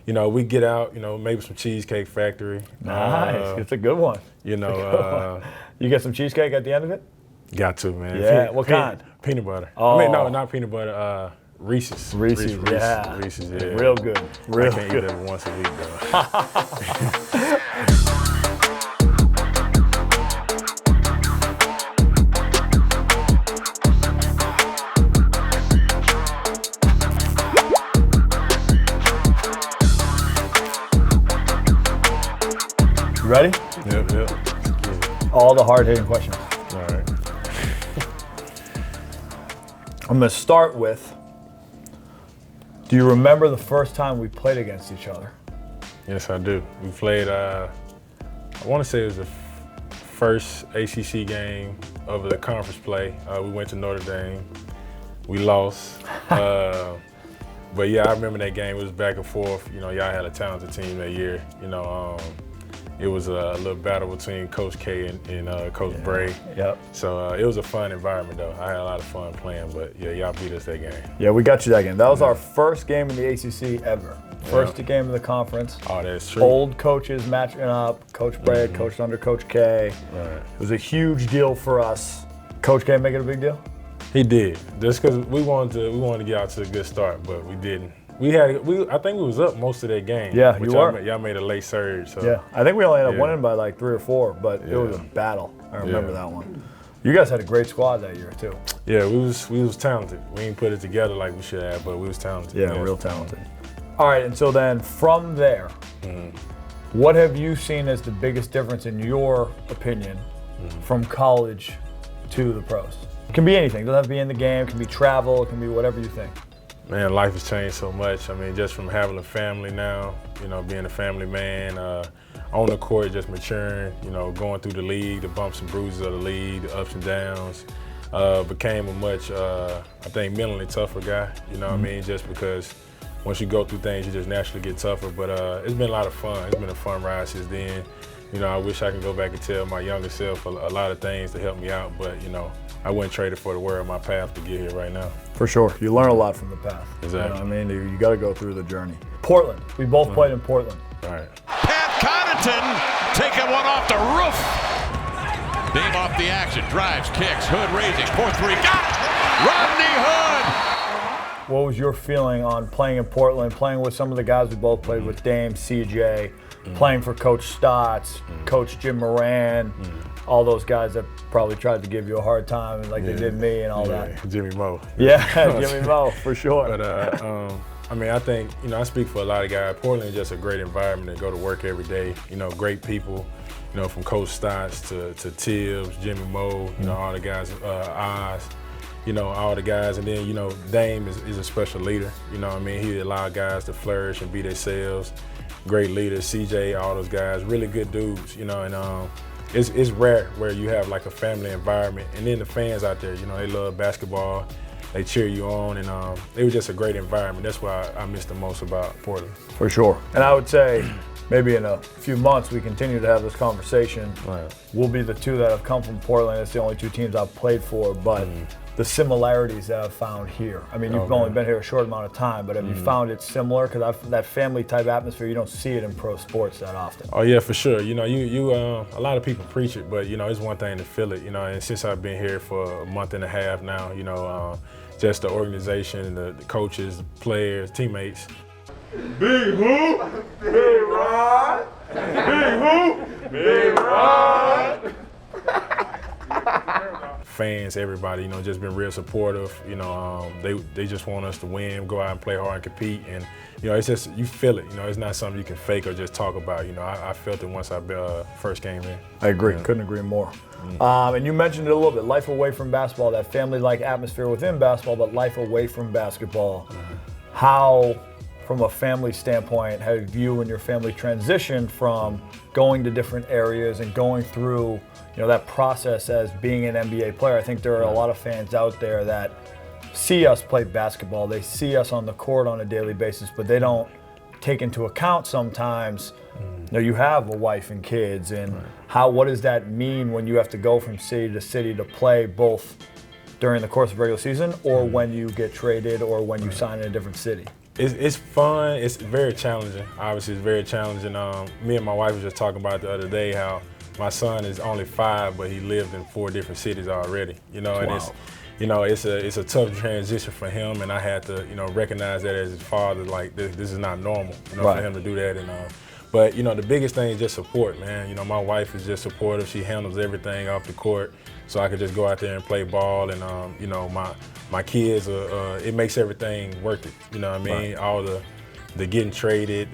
you know, we get out, you know, maybe some Cheesecake Factory. Nice. It's a good one. You know, you get some cheesecake at the end of it? got to, man. Yeah. What kind? Peanut butter. Oh. I mean, no, not peanut butter. Reese's. Reese's, yeah. Reese's, yeah. Real good. Real I can't good. eat that once a week, though. You ready? Yep. Yeah. All the hard-hitting questions. All right. I'm going to start with, do you remember the first time we played against each other? Yes, I do. We played, I want to say it was the first ACC game of the conference play. We went to Notre Dame. We lost. But yeah, I remember that game. It was back and forth. You know, y'all had a talented team that year. You know, it was a little battle between Coach K and Coach Bray. Yep. So it was a fun environment, though. I had a lot of fun playing, but yeah, y'all beat us that game. Yeah, we got you that game. That was our first game in the ACC ever. First game of the conference. Oh, that's true. Old coaches matching up. Coach Bray coached under Coach K. Right. It was a huge deal for us. Coach K make it a big deal? He did. Just because we wanted to get out to a good start, but we didn't. I think we was up most of that game. Yeah, which you were. Y'all made a late surge. So. Yeah, I think we only ended up winning by like 3 or 4, but it was a battle. I remember that one. You guys had a great squad that year too. Yeah, we was talented. We didn't put it together like we should have, but we was talented. Yeah, real talented. All right, and so then from there, what have you seen as the biggest difference in your opinion from college to the pros? It can be anything. It doesn't have to be in the game. It can be travel. It can be whatever you think. Man, life has changed so much. I mean, just from having a family now, you know, being a family man, on the court, just maturing, you know, going through the league, the bumps and bruises of the league, the ups and downs. Became a much, I think, mentally tougher guy, you know what I mean? Just because once you go through things, you just naturally get tougher. But it's been a lot of fun. It's been a fun ride since then. You know, I wish I could go back and tell my younger self a lot of things to help me out, but, you know, I wouldn't trade it for the world, my path to get here right now. For sure. You learn a lot from the path. Exactly. You know what I mean? You got to go through the journey. Portland. We both played in Portland. All right. Pat Connaughton taking one off the roof. Dame off the action, drives, kicks, Hood raising, 4-3, got it! Rodney Hood! What was your feeling on playing in Portland, playing with some of the guys we both played with, Dame, CJ, playing for Coach Stotts, Coach Jim Moran, all those guys that probably tried to give you a hard time like they did me and all that. Jimmy Moe. Yeah, Jimmy Moe, for sure. But, I mean, I think, you know, I speak for a lot of guys. Portland is just a great environment to go to work every day. You know, great people, you know, from Coach Stotts to Tibbs, Jimmy Moe, you know, all the guys, Oz, you know, all the guys. And then, you know, Dame is a special leader. You know what I mean? He allowed guys to flourish and be themselves. Great leaders, CJ, all those guys, really good dudes, you know, and it's rare where you have like a family environment. And then the fans out there, you know, they love basketball. They cheer you on, and it was just a great environment. That's why I miss the most about Portland. For sure. And I would say maybe in a few months we continue to have this conversation. Right. We'll be the two that have come from Portland. It's the only two teams I've played for, but the similarities that I've found here. I mean, you've only been here a short amount of time, but have you found it similar? Because that family type atmosphere, you don't see it in pro sports that often. Oh yeah, for sure. You know, you a lot of people preach it, but you know, it's one thing to feel it. You know, and since I've been here for a month and a half now, you know, just the organization, the coaches, the players, teammates. Big hoop, big rod. Big hoop, big rod. Fans, everybody, you know, just been real supportive. You know, they just want us to win, go out and play hard and compete. And, you know, it's just, you feel it. You know, it's not something you can fake or just talk about. You know, I felt it once I first came in. I agree. Yeah. Couldn't agree more. And you mentioned it a little bit, life away from basketball, that family-like atmosphere within basketball, but life away from basketball. How, from a family standpoint, have you and your family transitioned from going to different areas and going through, you know, that process as being an NBA player? I think there are a lot of fans out there that see us play basketball. They see us on the court on a daily basis, but they don't take into account sometimes, you know, you have a wife and kids, and what does that mean when you have to go from city to city to play both during the course of regular season or when you get traded or when you sign in a different city? It's fun. It's very challenging. Obviously, it's very challenging. Me and my wife were just talking about it the other day how my son is only 5, but he lived in 4 different cities already. And it's a tough transition for him, and I had to recognize that as his father. Like this is not normal, for him to do that. But the biggest thing is just support, man. My wife is just supportive. She handles everything off the court, so I could just go out there and play ball. And my kids, it makes everything worth it. You know what I mean? Right. All the getting traded,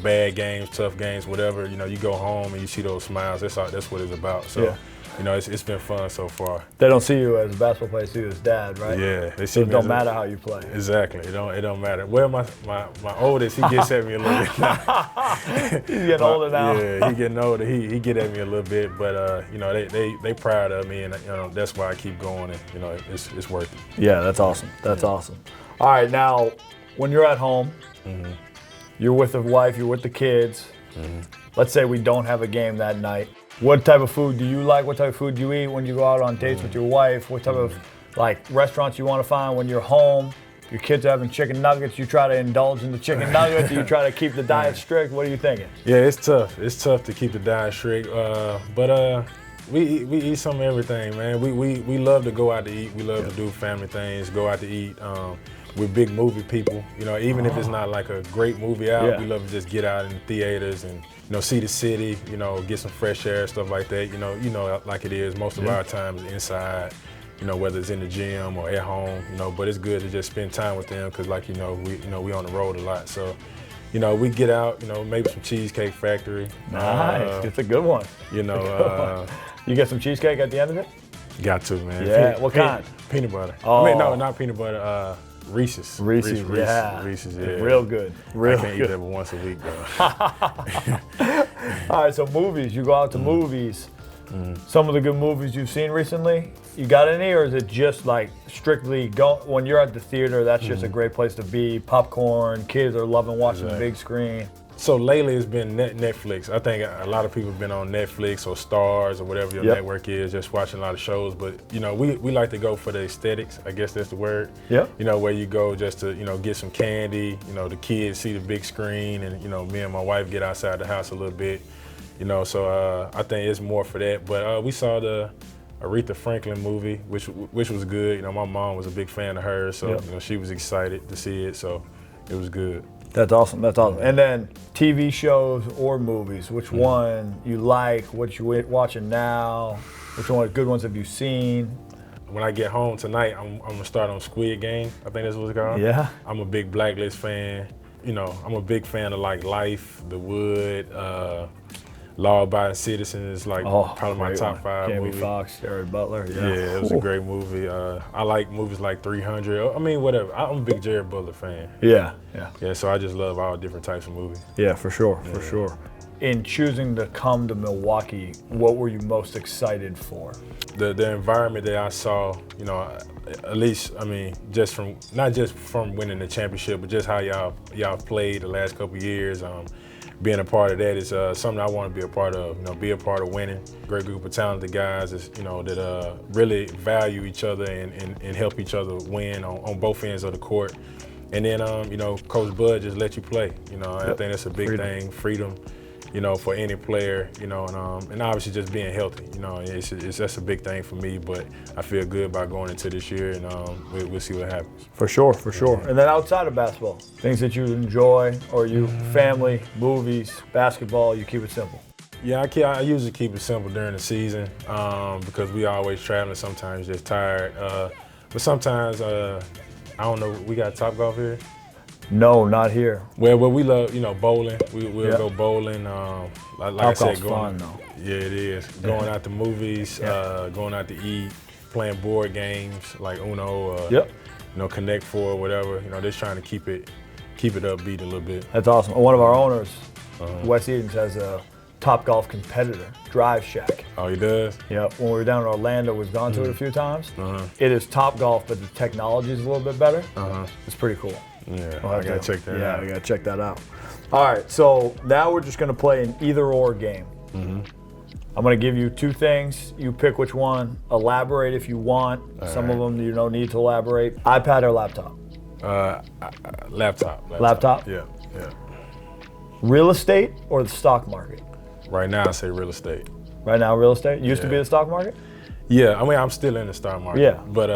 bad games, tough games, whatever. You go home and you see those smiles. That's what it's about. So. It's been fun so far. They don't see you as a basketball player, see you as dad, right? Yeah, they see so it don't matter how you play. Exactly, it don't matter. Well, my oldest, he gets at me a little bit now. He's getting older now. Yeah, he getting older. He get at me a little bit, but they proud of me, and that's why I keep going, and it's worth it. Yeah, that's awesome. That's awesome. All right, now when you're at home, you're with the wife, you're with the kids. Let's say we don't have a game that night. What type of food do you like? What type of food do you eat when you go out on dates with your wife? What type of restaurants you want to find when you're home? Your kids are having chicken nuggets. You try to indulge in the chicken nuggets. Do you try to keep the diet strict? What are you thinking? Yeah, it's tough. It's tough to keep the diet strict. But we eat some of everything, man. We love to go out to eat. We love to do family things. Go out to eat. We're big movie people. Even if it's not like a great movie out, we love to just get out in the theaters and see the city. Get some fresh air, stuff like that. Like it is most of our time is inside. Whether it's in the gym or at home. But it's good to just spend time with them because, we on the road a lot. So, we get out. Maybe some Cheesecake Factory. Nice, it's a good one. You get some cheesecake at the end of it. Got to, man. Yeah, what kind? Peanut butter. Oh. I mean, no, not peanut butter. Reese's. Reese's, yeah. Real good. I can't eat that but once a week, though. All right, so movies. You go out to movies. Some of the good movies you've seen recently, you got any, or is it just strictly when you're at the theater, that's just a great place to be, popcorn, kids are loving watching the big screen? So lately it's been Netflix. I think a lot of people have been on Netflix or Stars or whatever your network is, just watching a lot of shows. But, we like to go for the aesthetics, I guess that's the word. Yeah. Where you go just to, get some candy, the kids see the big screen and, me and my wife get outside the house a little bit. So I think it's more for that. But we saw the Aretha Franklin movie, which was good. My mom was a big fan of hers, so she was excited to see it. So it was good. That's awesome. That's awesome. And then TV shows or movies, which one you like? What you watching now? Which one good ones have you seen? When I get home tonight, I'm gonna start on Squid Game. I think that's what it's called. Yeah. I'm a big Blacklist fan. I'm a big fan of Life, The Wood, Law Abiding Citizen is probably my top 5 Jamie movie. Foxx, Jerry Butler. Yeah, it was a great movie. I like movies like 300. I mean, whatever. I'm a big Jerry Butler fan. Yeah. So I just love all different types of movies. Yeah, for sure. In choosing to come to Milwaukee, what were you most excited for? The environment that I saw, at least, not just from winning the championship, but just how y'all played the last couple of years. Being a part of that is something I want to be a part of. Be a part of winning. Great group of talented guys, that really value each other and help each other win on both ends of the court. And then, Coach Bud just let you play. I think that's a big thing. Freedom. For any player, and obviously just being healthy, that's a big thing for me. But I feel good about going into this year, and we'll see what happens. For sure. And then outside of basketball, things that you enjoy, or you family, movies, basketball, you keep it simple. Yeah, I usually keep it simple during the season because we always traveling. Sometimes just tired, but sometimes I don't know. We got Topgolf here. No, not here. Well, we love, bowling. We'll go bowling. Like I said, fun though. Yeah, it is. Going out to movies, going out to eat, playing board games like Uno, Connect Four, whatever. Just trying to keep it upbeat a little bit. That's awesome. One of our owners, Wes Edens, has a Topgolf competitor, Drive Shack. Oh, he does? Yeah. When we were down in Orlando, we've gone to it a few times. It is Topgolf, but the technology is a little bit better. It's pretty cool. Yeah, I gotta check that out. Yeah, I gotta check that out. All right, so now we're just gonna play an either-or game. I'm gonna give you 2 things. You pick which one. Elaborate if you want. Some of them need to elaborate. iPad or laptop? Laptop. Laptop? Yeah. Real estate or the stock market? Right now, I say real estate. Right now, real estate? Used to be the stock market? Yeah, I mean, I'm still in the stock market. Yeah. But,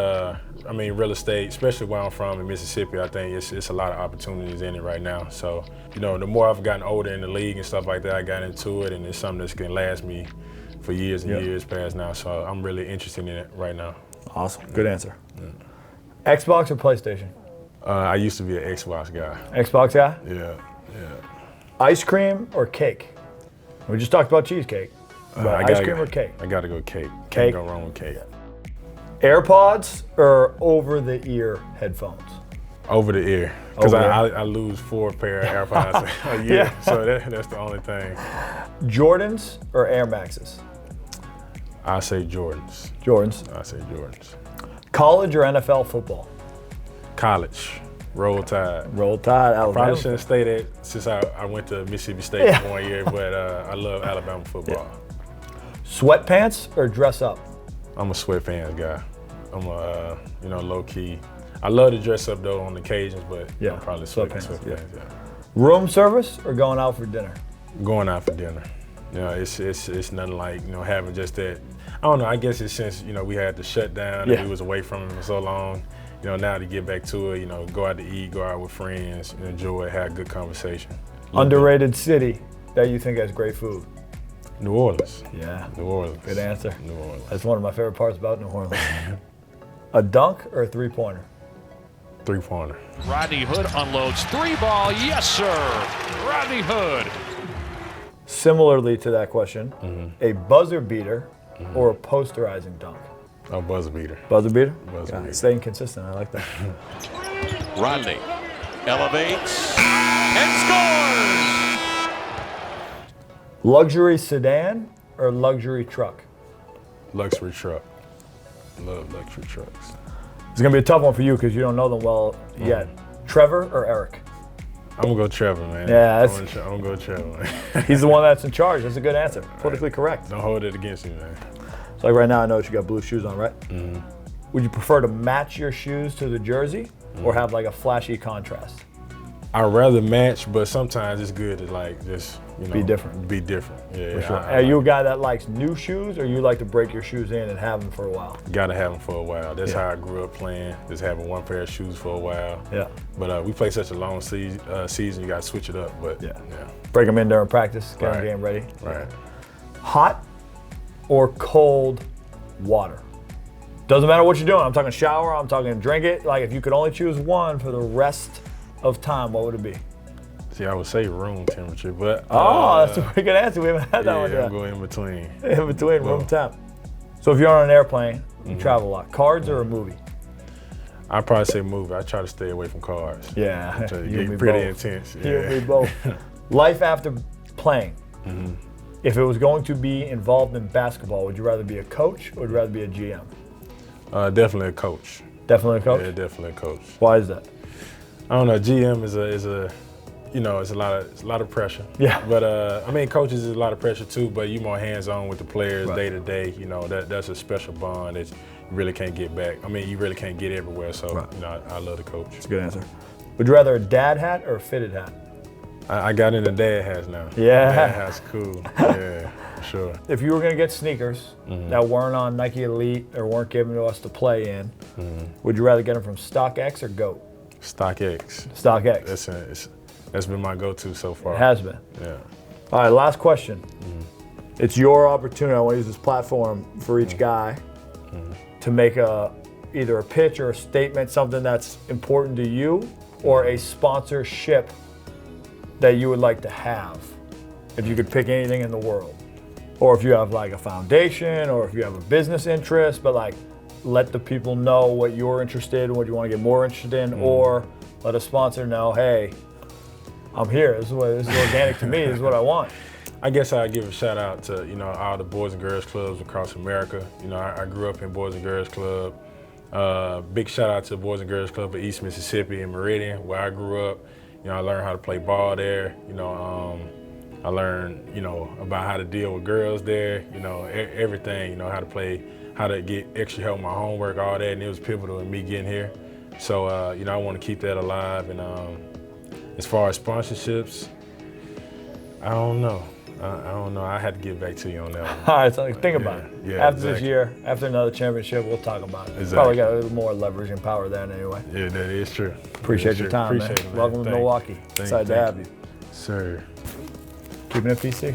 I mean, real estate, especially where I'm from in Mississippi, I think it's a lot of opportunities in it right now. So, you know, the more I've gotten older in the league and stuff like that, I got into it, and it's something that's going to last me for years and years past now. So I'm really interested in it right now. Awesome. Good answer. Xbox or PlayStation? I used to be an Xbox guy. Xbox guy? Yeah. Ice cream or cake? We just talked about cheesecake. But ice cream or cake? I got to go cake. Cake? Can't go wrong with cake. AirPods or over-the-ear headphones? Over the ear. Because Over the I lose 4 pair of AirPods a year. So that's the only thing. Jordans or Air Maxes? I say Jordans. Jordans. I say Jordans. College or NFL football? College. Roll Tide. Roll Tide, Alabama. Probably shouldn't have stayed at since I went to Mississippi State for 1 year, but I love Alabama football. Sweatpants or dress up? I'm a sweatpants guy. I'm a low key. I love to dress up though on occasions, but I'm probably sweatpants. Yeah. Room service or going out for dinner? Going out for dinner. You know, it's nothing like having just that. I don't know. I guess it's since we had to shut down and we was away from it for so long. Now to get back to it, go out to eat, go out with friends, enjoy, have a good conversation. Underrated city that you think has great food? New Orleans. Yeah. New Orleans. Good answer. New Orleans. That's one of my favorite parts about New Orleans. A dunk or a three-pointer? Three-pointer. Rodney Hood unloads 3-ball. Yes, sir. Rodney Hood. Similarly to that question, a buzzer beater or a posterizing dunk? Oh, buzzer beater. Buzzer beater? Buzzer beater. Staying consistent. I like that. Rodney elevates and scores. Luxury sedan or luxury truck? Luxury truck. Love luxury trucks. It's going to be a tough one for you because you don't know them well yet. Trevor or Eric? I'm going to go Trevor, man. Yeah, I'm going to go Trevor, man. He's the one that's in charge. That's a good answer. Politically correct. Don't hold it against me, man. So like right now, I know that you got blue shoes on, right? Would you prefer to match your shoes to the jersey or have like a flashy contrast? I'd rather match, but sometimes it's good to just be different. Be different. Yeah. For sure. Are you a guy that likes new shoes, or you like to break your shoes in and have them for a while? Gotta have them for a while. That's how I grew up playing. Just having one pair of shoes for a while. Yeah. But we play such a long season, you gotta switch it up. But yeah. Break them in during practice, get the game ready. Right. Hot or cold water? Doesn't matter what you're doing. I'm talking shower, I'm talking drink it. Like if you could only choose one for the rest of time, what would it be? See, I would say room temperature, but that's a pretty good answer. We haven't had that one yet. I'm going in between. In between, room temp. So if you're on an airplane, you travel a lot. Cards or a movie? I'd probably say movie. I try to stay away from cards. Yeah, You get pretty intense. You and me both. Life after playing. If it was going to be involved in basketball, would you rather be a coach or would you rather be a GM? Definitely a coach. Definitely a coach? Yeah, definitely a coach. Why is that? I don't know. GM is a it's a lot of pressure. Yeah. But I mean, coaches is a lot of pressure too. But you more hands-on with the players day to day. That's a special bond that you really can't get back. I mean, you really can't get everywhere. So I love the coach. That's a good answer. Would you rather a dad hat or a fitted hat? I got into dad hats now. Yeah. Dad hats cool. Yeah, for sure. If you were gonna get sneakers that weren't on Nike Elite or weren't given to us to play in, would you rather get them from StockX or GOAT? StockX. StockX. That's been my go-to so far. It has been. Yeah. All right, last question. It's your opportunity. I want to use this platform for each guy to make either a pitch or a statement, something that's important to you, or a sponsorship that you would like to have, if you could pick anything in the world. Or if you have like a foundation, or if you have a business interest, but like let the people know what you're interested in, what you want to get more interested in, or let a sponsor know, hey, I'm here. This is organic to me. This is what I want. I guess I'd give a shout out to all the Boys and Girls Clubs across America. I grew up in Boys and Girls Club. Big shout out to the Boys and Girls Club of East Mississippi in Meridian, where I grew up. I learned how to play ball there. I learned about how to deal with girls there. Everything. How to get extra help with my homework, all that, and it was pivotal in me getting here. So, you know, I want to keep that alive. And as far as sponsorships, I don't know. I don't know. I had to get back to you on that one. All right, so think about it. Yeah, After this exactly. year, after another championship, we'll talk about it. Exactly. Probably got a little more leveraging power then anyway. Yeah, that is true. Appreciate your time, Appreciate man. it, man. Welcome to Thank Milwaukee. you. Excited to have you. Sir. Keeping it PC.